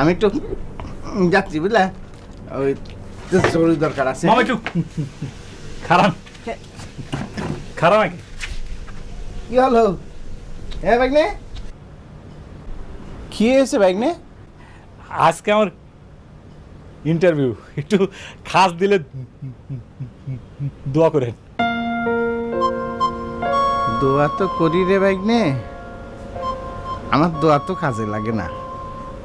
আমি একটু যাচ্ছি বুঝলে, ওই জরুরি দরকার আছে। মামা একটু খারাপ খারাপ নাকি? কি হলো? হ্যাঁ ভাগ্নে, কি হয়েছে ভাগ্নে? আজকে আমার ইন্টারভিউ, একটু খাস দিলে দোয়া করেন। দোয়া তো করি রে ভাগ্নে, আমার দোয়া তো কাজে লাগে না,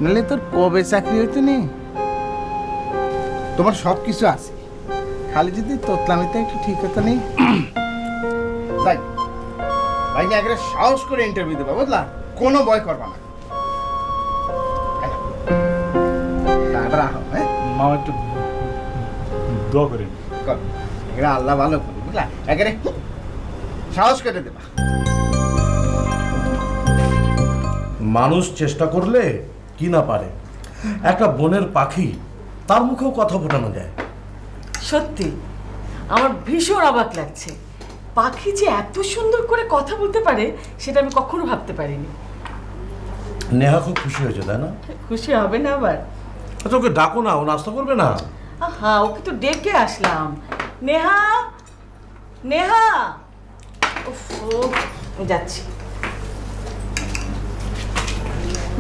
নাহলে তোর কবে চাকরি হইতো নি। তোমার সব কিছু আছে, খালি যদি তোতলামিতে একটু ঠিক হতো নি। যাই ভাগ্নে, একবারে সাহস করে ইন্টারভিউ দেবা বুঝলা, কোনো ভয় করবা না। রাখো, হ্যাঁ মামা একটু দোয়া করেন। কর, এগুলো আল্লাহ ভালো করি বুঝলা, একেবারে সাহস করে দেবা। মানুষ চেষ্টা করলে কি না পারে, একটা বনের পাখি তার মুখেও কথা ফোটানো যায়। সত্যি আমার ভীষণ অবাক লাগছে, পাখি যে এত সুন্দর করে কথা বলতে পারে সেটা আমি কখনো ভাবতে পারিনি। নেহা খুব খুশি হয়েছে তাই না? খুশি হবে না আবার? আচ্ছা ওকে ডাকো না, ও নাস্তা করবে না? হ্যাঁ, ওকে তো ডেকে আসলাম। নেহা, নেহা, উফ, যাচ্ছি।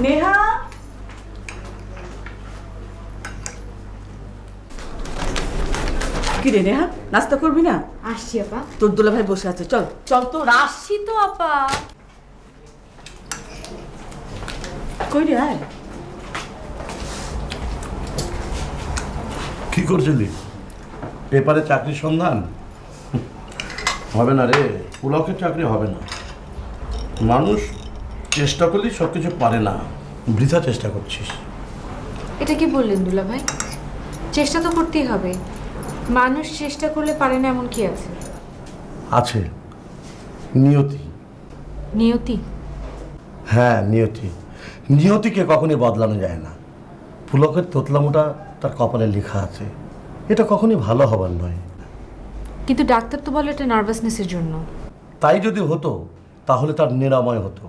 নেহা, কি রে নেহা, নাস্তা করবি না? আসছি আপা। তোর দুলা ভাই বসে আছে, চল চল তো। আসছি তো আপা। কই রে, আয়। কি করছিলি? পেপারে চাকরির সন্ধান? হবে না রে, পুলকের চাকরি হবে না। মানুষ চেষ্টা করলেই সব কিছু পারে না, বৃথা চেষ্টা করছিস। এটা কি বললেন দুলা ভাই? চেষ্টা তো করতেই হবে, মানুষ চেষ্টা করলে পারে না এমন কি আছে? আছে নিয়তি। নিয়তি? হ্যাঁ নিয়তি, নিয়তিকে কখনই বদলানো যায় না। পুলকের তোতলামোটা তার কপালে লেখা আছে, এটা কখনই ভালো হবার নয়। কিন্তু ডাক্তার তো বলে এটা নার্ভাসনেসের জন্য। তাই যদি হতো তাহলে তার নিরাময় হতো।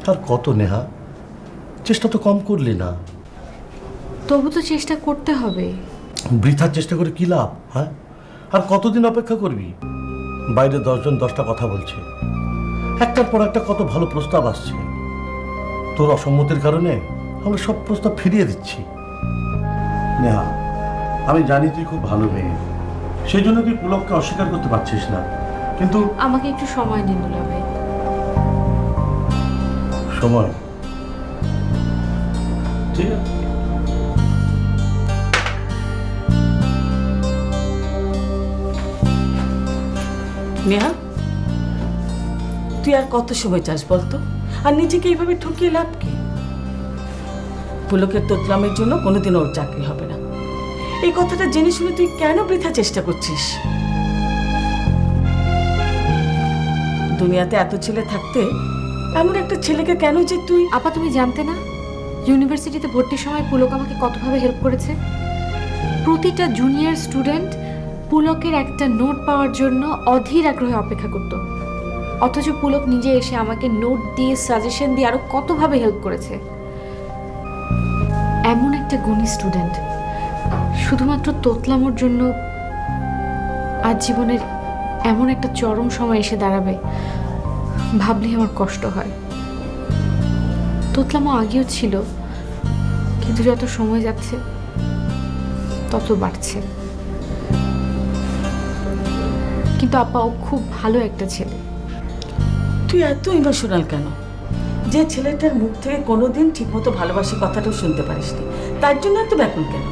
তার কত নেহা, চেষ্টা তো কম করলি না। তবু তো চেষ্টা করতে হবে। বৃথা চেষ্টা করে কি লাভ? হ্যাঁ, আর কতদিন অপেক্ষা করবি? বাইরে 10 জন 10টা কথা বলছে, একটার পর একটা কত ভালো প্রস্তাব আসছে। তোর অসম্মতির কারণে আমরা সব প্রস্তাব ফিরিয়ে দিচ্ছি। নেহা, আমি জানি তুই খুব ভালো মেয়ে, সেই জন্য তুই পুলককে অস্বীকার করতে পারছিস না, কিন্তু আমাকে একটু সময় দিন দুলা ভাই। সময় ঠিক আছে। নেহা, তুই আর কত সময় চাস বলতো? আর নিজেকে এইভাবে ঠকিয়ে লাভ কি? পুলকের তোতলামের জন্য কোনোদিন ওর চাকরি হবে না, এই কথাটা জেনে শুনে তুই কেন বৃথা চেষ্টা করছিস? দুনিয়াতে এত ছেলে থাকতে এমন একটা ছেলেকে কেন যে তুই... আপা তুমি জানতে না ইউনিভার্সিটিতে ভর্তির সময় পুলক আমাকে কতভাবে হেল্প করেছে? প্রতিটা জুনিয়র স্টুডেন্ট পুলকের একটা নোট পাওয়ার জন্য অধীর আগ্রহে অপেক্ষা করত, অথচ পুলক নিজে এসে আমাকে নোট দিয়ে সাজেশন দিয়ে আরো কতভাবে হেল্প করেছে। এমন একটা গুণী স্টুডেন্ট শুধুমাত্র তোতলামোর জন্য আজ জীবনের এমন একটা চরম সময় এসে দাঁড়াবে ভাবলেই আমার কষ্ট হয়। তোতলামো আগেও ছিল, কিন্তু যত সময় যাচ্ছে তত বাড়ছে। কিন্তু আপা ও খুব ভালো একটা ছেলে। তুই এত ইমোশনাল কেন? যে ছেলেটার মুখ থেকে কোনোদিন ঠিকমতো ভালোবাসি কথাটাও শুনতে পারিসনি, তার জন্য এত ব্যাকুল কেন?